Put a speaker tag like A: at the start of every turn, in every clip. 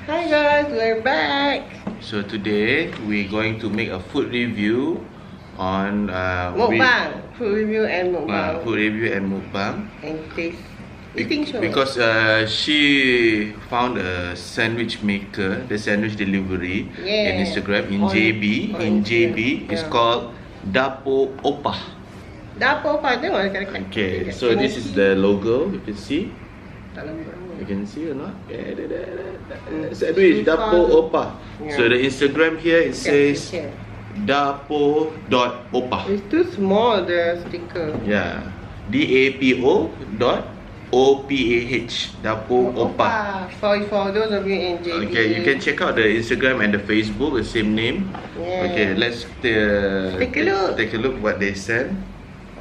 A: Hi guys, we're back.
B: So today we're going to make a food review on
A: Mukbang, food review and mukbang.
B: food review and mukbang.
A: And taste eating show.
B: Because she found a sandwich maker, the sandwich delivery in Instagram in JB. In JB, it's called Dapo.Opah.
A: Dapo.Opah, tengok dekat.
B: Okay, so this is the logo. You can see. You can see or not? Sandwich Dapo.Opah. So the Instagram here it says Dapo.Opah.
A: It's too small, the sticker.
B: Yeah, DAPO.OPAH. Dapo.Opah.
A: For those of you in JB.
B: Okay, you can check out the Instagram and the Facebook, the same name. Okay, let's take a look what they sent.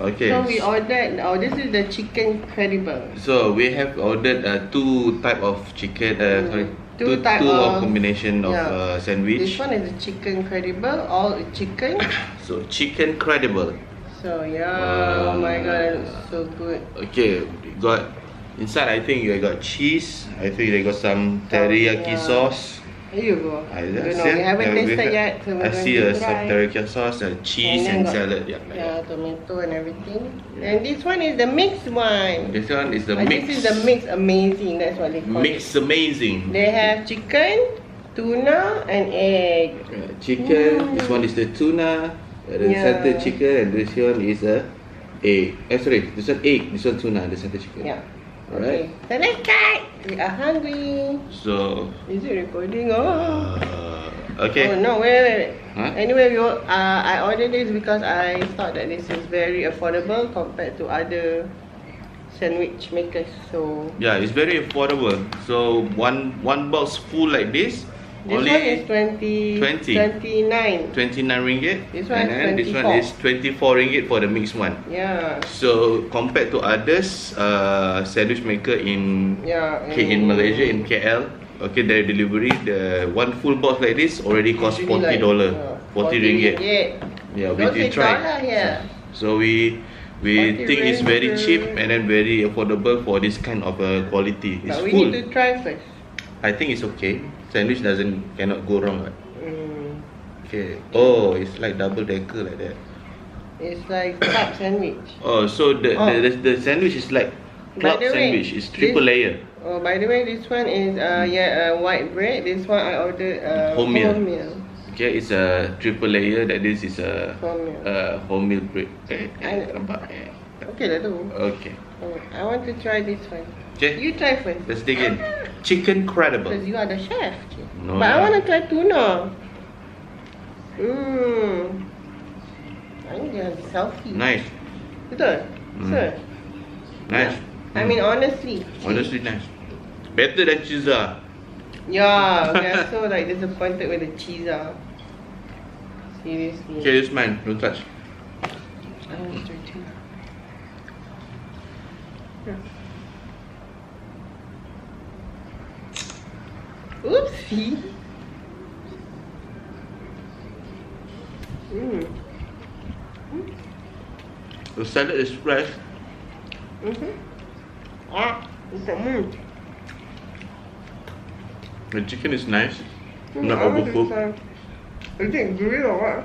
B: Okay.
A: So we ordered. Oh, this is the chicken credible.
B: So we have ordered two type of chicken. Two combination of sandwich.
A: This one is the chicken credible, all chicken.
B: So chicken credible.
A: So yeah, oh my god, it looks so good.
B: Okay, got inside. I think you got cheese. I think they got some teriyaki sauce.
A: There you go.
B: I
A: don't know. We haven't tasted yet. So
B: I see some teriyaki sauce, cheese and salad.
A: Yeah, tomato and everything. And this one is the mixed one.
B: This one is the
A: mix. This is the mix amazing. That's what they call it.
B: Mix amazing.
A: They have chicken, tuna, and egg.
B: Chicken. This one is the tuna. The center chicken, and this one is a egg. Sorry, this one egg. This one tuna. The center chicken.
A: Yeah.
B: Alright.
A: So let's start. We are hungry.
B: So.
A: Is it recording? Oh.
B: Okay.
A: Oh no, wait.
B: Huh?
A: Anyway, I ordered this because I thought that this is very affordable compared to other sandwich makers. So.
B: Yeah, it's very affordable. So one box full like this.
A: This
B: only
A: one is 29
B: ringgit.
A: This one
B: and
A: is 24.
B: This one is 24 ringgit for the mixed one.
A: Yeah.
B: So compared to others sandwich maker in Malaysia, in KL, okay, their delivery, the one full box like this already cost $40.
A: Like,
B: 40 ringgit. Yeah, we try. So we think it's very cheap and then very affordable for this kind of quality. It's
A: but we
B: full.
A: need to try first.
B: I think it's okay. Sandwich cannot go wrong, right? Okay. Oh, it's like double decker like that.
A: It's like club sandwich.
B: Oh, so the sandwich is like club sandwich. It's triple layer.
A: Oh, by the way, this one is white bread. This one I ordered wholemeal.
B: Okay, it's a triple layer. That this is a wholemeal bread.
A: Okay, let's do.
B: Okay.
A: I want to try this one.
B: Okay.
A: You try first.
B: Let's dig in. Chicken credible.
A: Because you are the chef.
B: No.
A: But I want to try tuna. I need to have selfie.
B: Nice.
A: Betul? Sir?
B: Nice.
A: I mean, honestly.
B: Honestly, nice. Better than pizza.
A: Yeah, we are so like disappointed with the cheese. Seriously.
B: Okay, this mine. Don't touch.
A: I want to try tuna. Oopsie.
B: The salad is fresh.
A: It's a move.
B: The chicken is nice. Not overcooked.
A: Is it grilled or what?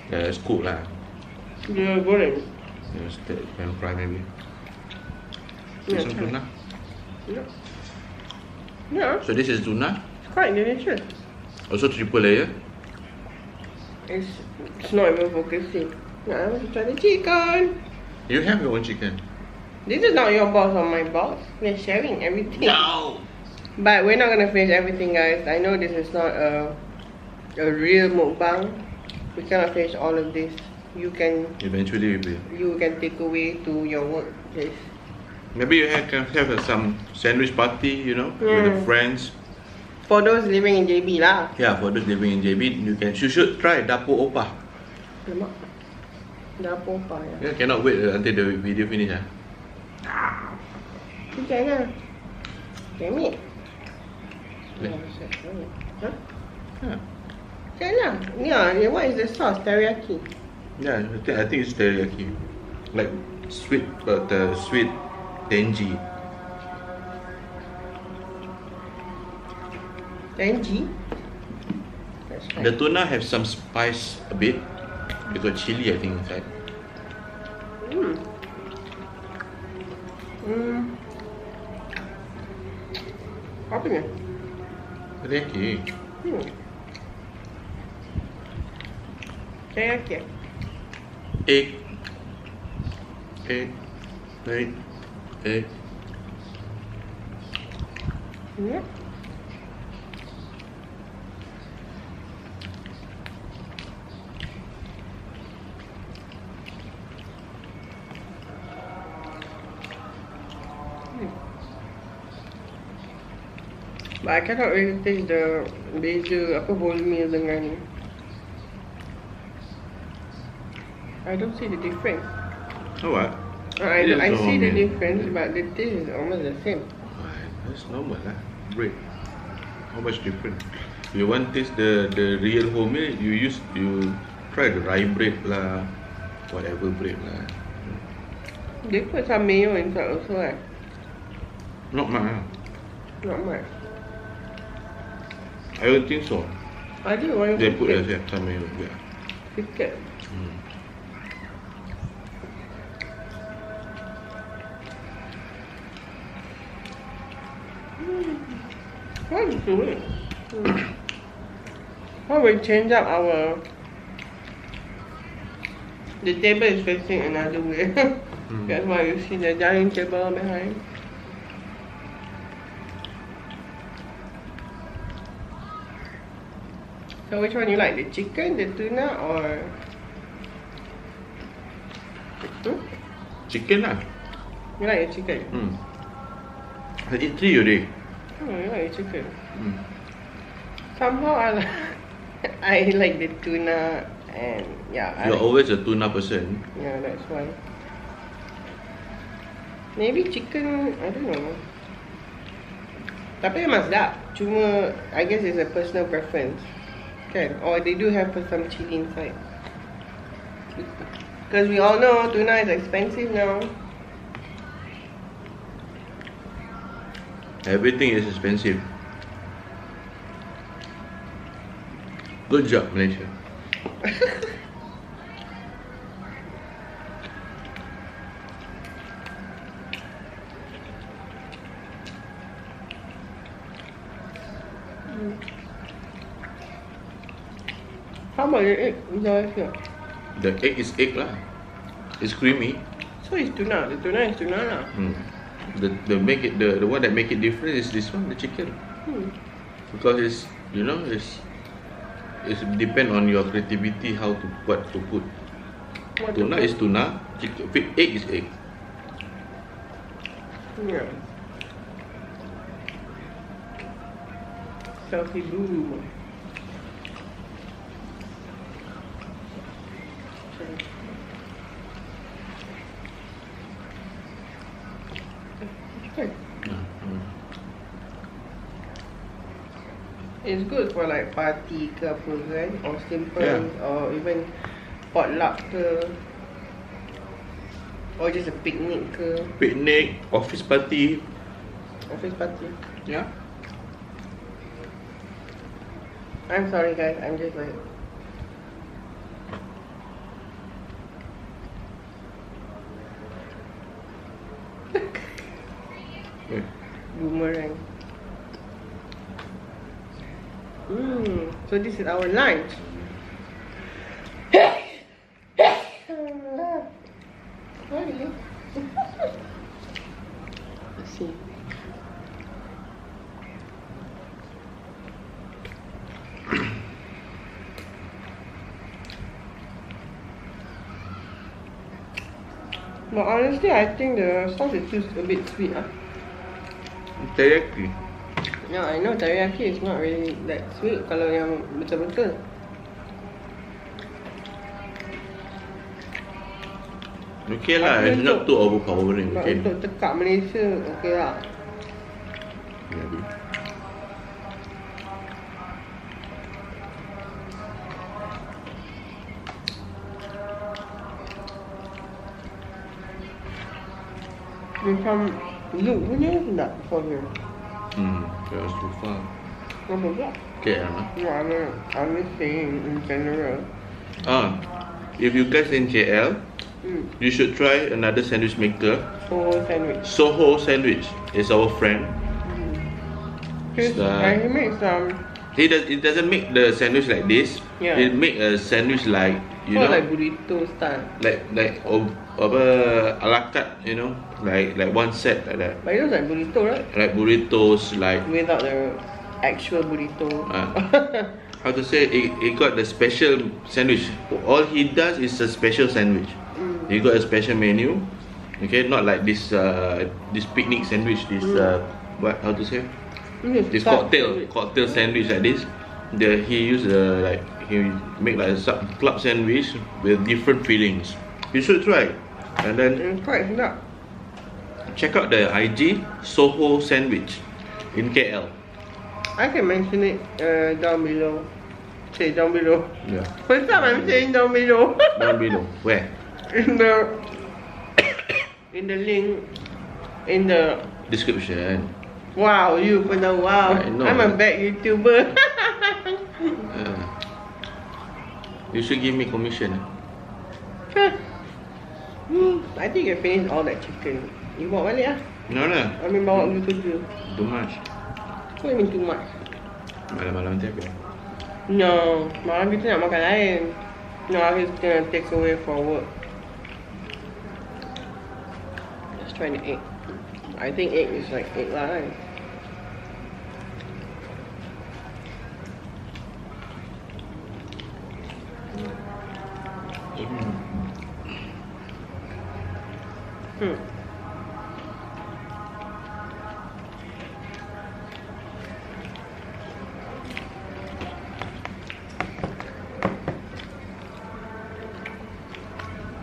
B: Yeah, it's cooked lah.
A: Yeah, goreng.
B: Yeah, steak and fry maybe.
A: Yeah,
B: Some tuna.
A: Yeah.
B: So this is tuna.
A: It's quite delicious.
B: Also triple layer.
A: It's not even focusing. Now I want to try the chicken.
B: You have your own chicken.
A: This is not your box or my box. We're sharing everything.
B: No.
A: But we're not gonna finish everything, guys. I know this is not a real mukbang. We cannot finish all of this. You can
B: Eventually we will.
A: You can take away to your work place.
B: Maybe you can have some sandwich party, you know, with the friends.
A: For those living in JB lah.
B: Yeah, for those living in JB, you should try Dapo.Opah.
A: Dapo.Opah,
B: Yeah, cannot wait until the video finish.
A: You can. Damn it. Yeah, what is the sauce? Teriyaki.
B: Yeah, I think it's teriyaki. Like sweet, but sweet tangy.
A: Tangy. That's right.
B: The tuna have some spice a bit. They got chili, I think, inside.
A: Apa ni?
B: Teriyaki.
A: Teriyaki.
B: Egg. Egg. Egg. Egg.
A: Ya. But I cannot really taste the beza apa wholemeal dengan. I don't see the difference.
B: Oh what?
A: I
B: It is
A: see the
B: wholemeal.
A: difference, but the taste is almost the same.
B: That's normal lah. Bread. How much different? You want taste the real wholemeal, you try the rye bread lah, whatever bread lah.
A: They put some mayo inside also, right?
B: Not much lah.
A: Not much.
B: I don't think so.
A: I do want
B: They
A: to
B: put some mayo. Yeah.
A: Sikit. What is doing? How we change up our. The table is facing another way. That's why you see the dining table behind. So which one you like? The chicken, the tuna, or
B: Chicken lah.
A: you like the chicken?
B: I eat 3 already.
A: Oh, you like the chicken. Somehow I like the tuna, and yeah, I
B: You're
A: like,
B: always a tuna person.
A: yeah, that's why. Maybe chicken, I don't know. Tapi memang sedap. Cuma I guess it's a personal preference. Kan? Or they do have some chili inside. Because we all know tuna is expensive now.
B: Everything is expensive. Good job, Malaysia.
A: How about the egg?
B: The egg is egg lah. It's creamy.
A: So it's tuna. The tuna is tuna lah.
B: The one that make it different is this one, the chicken. Because it's depend on your creativity how to what to put. Tuna is tuna. Egg is egg.
A: Yeah. Selfie boo. It's good for like party ke apa kan, or simple, or even potluck ke, or just a picnic ke.
B: Picnic, office party.
A: Office party.
B: Yeah.
A: I'm sorry guys, I'm just like boomerang. So this is our lunch. Sorry. Let's see. But honestly, I think the sauce is just a bit sweet.
B: Teriyaki.
A: Yeah, I know teriyaki is not really that sweet kalau yang betul-betul.
B: Okay lah, it's not too overpowering.
A: But
B: Okay.
A: untuk tekak Malaysia, okay lah.
B: Maybe.
A: Macam look punya sedap for here.
B: That's too far.
A: Apa pula?
B: KL, huh?
A: No, I'm just saying in general.
B: If you guys in KL, you should try another sandwich maker.
A: Soho sandwich.
B: Soho sandwich is our friend.
A: He makes
B: It doesn't make the sandwich like this.
A: Yeah.
B: It make a sandwich like you know,
A: like burrito style.
B: like apa a la carte, you know, like one set like that.
A: But it looks like burrito, right?
B: Like burritos, like
A: Without the actual burrito.
B: how to say? It got the special sandwich. All he does is a special sandwich. He got a special menu. Okay, not like this picnic sandwich. This what? How to say? This cocktail sandwich like this. He used like he make like a club sandwich with different fillings. You should try, and then
A: Quite sedap.
B: check out the IG Soho Sandwich in KL.
A: I can mention it down below. Say down below.
B: Yeah,
A: First time I'm saying down below.
B: down below. Where?
A: in the link in the
B: Description.
A: wow, you pernah wow.
B: I know.
A: I'm a bad YouTuber.
B: You should give me commission.
A: I think I finished all that chicken. You bawa balik lah.
B: No lah,
A: I mean bawa pergi kerja.
B: too much.
A: What do you mean too much?
B: Malam-malam nanti apa?
A: No, malam kita nak makan lain. No, I was gonna take away for work. Let's try the egg. I think egg is like egg lah kan.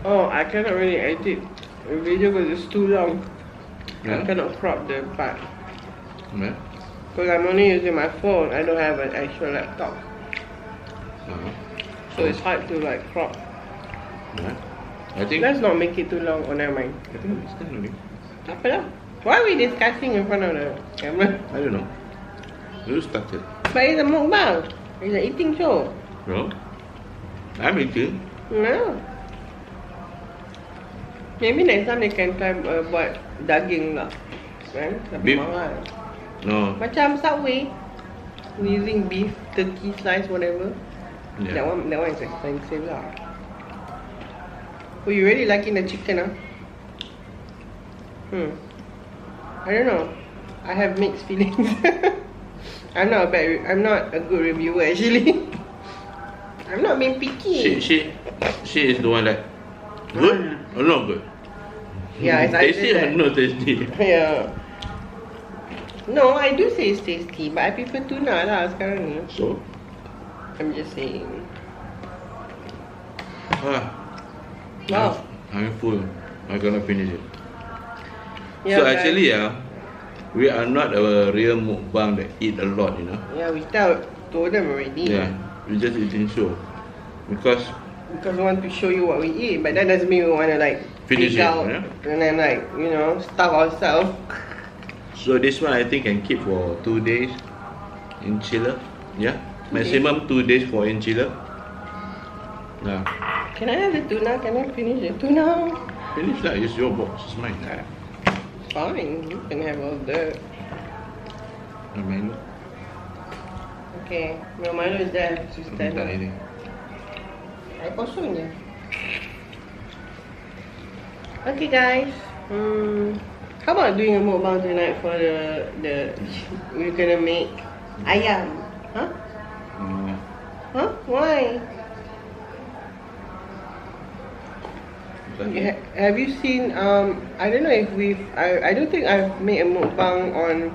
A: Oh, I cannot really edit the video because it's too long.
B: Yeah.
A: I cannot crop the part.
B: Yeah.
A: Because I'm only using my phone. I don't have an actual laptop. So it's hard to like crop.
B: Yeah. I think.
A: Let's not make it too long. Oh, never mind.
B: I think it's done already.
A: Apa lah? Why are we discussing in front of the camera?
B: I don't know. You started.
A: But it's a mukbang. It's an eating show.
B: No. I'm eating.
A: No. Maybe next time they can try buat daging lah. Kan? Tapi
B: Beef?
A: mahal.
B: No.
A: Macam Subway. Using beef, turkey slice, whatever.
B: Yeah.
A: That one is expensive lah. Oh, you really liking the chicken, huh? I don't know. I have mixed feelings. I'm not a good reviewer actually. I'm not being picky.
B: She is the one that good or not good?
A: Yeah, it's
B: tasty
A: either
B: or not tasty?
A: Yeah. No, I do say it's tasty, but I prefer tuna lah sekarang ni.
B: So?
A: I'm just saying.
B: Wow. I'm full. I'm gonna finish it.
A: Yeah,
B: so
A: guys.
B: actually, we are not a real mukbang that eat a lot, you know.
A: Yeah, we told them already.
B: Yeah, we just eating show because
A: we want to show you what we eat, but that doesn't mean we want to like
B: finish
A: take
B: it,
A: out
B: yeah?
A: and then like starve ourselves.
B: So this one I think can keep for 2 days in chiller. Yeah, maximum 2 days for in chiller. Yeah.
A: Can I have the tuna? Can I finish the tuna?
B: Finish lah. It's your box. It's mine.
A: Fine, you can have all that.
B: Milo.
A: Okay, your Milo is there. Just stand up.
B: ini.
A: I kosong je. Okay guys. How about doing a mukbang tonight for the we're gonna make ayam? Huh? Huh? Why? Have you seen I don't know if I don't think I've made a mukbang on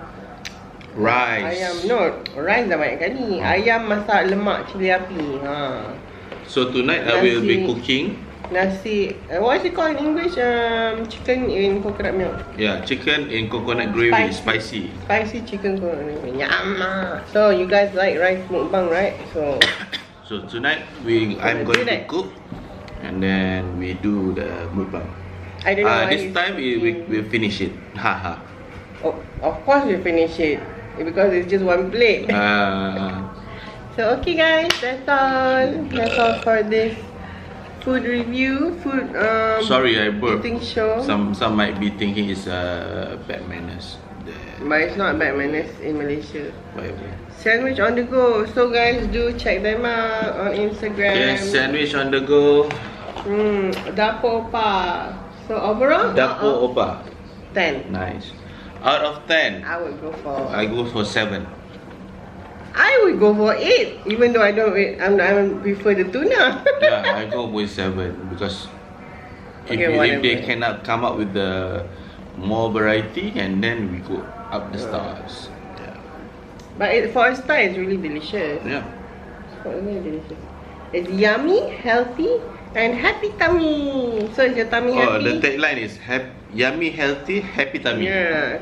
B: Rice.
A: ayam. No, rice dah banyak kali. Ayam masak lemak cili api.
B: So tonight I will be cooking.
A: Nasi, what is it called in English? Chicken in coconut milk.
B: Yeah, chicken in coconut gravy, spicy.
A: Spicy chicken coconut milk. Yum. So you guys like rice mukbang, right?
B: So tonight I'm going to cook, and then we do the mukbang.
A: I don't know.
B: This time we finish it. Haha.
A: Oh, of course we finish it. because it's just one plate. So okay guys, that's all for this food review,
B: sorry, I burped.
A: eating show.
B: Some might be thinking it's bad manners.
A: But it's not bad manners in Malaysia.
B: Whatever.
A: Sandwich on the go. So guys, do check them out on Instagram.
B: Yes, sandwich on the go.
A: Dapo.Opah. So overall,
B: Dapo.Opah.
A: 10.
B: Nice. Out of 10,
A: I would go for.
B: I go for 7.
A: I would go for 8, even though I prefer the tuna.
B: Yeah, I go with 7 because if they cannot come up with the more variety, and then we go up the stars. Yeah.
A: But for a star, it's really delicious.
B: Yeah.
A: It's really delicious. It's yummy, healthy, and happy tummy. So is your tummy happy?
B: Oh, the tagline is yummy, healthy, happy tummy.
A: Yeah.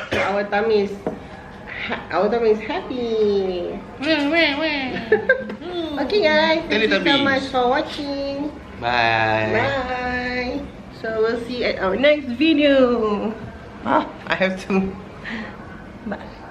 A: So our tummy is happy. Okay guys, thank you so much for watching.
B: Bye.
A: Bye. So we'll see you at our next video. I have to. Bye.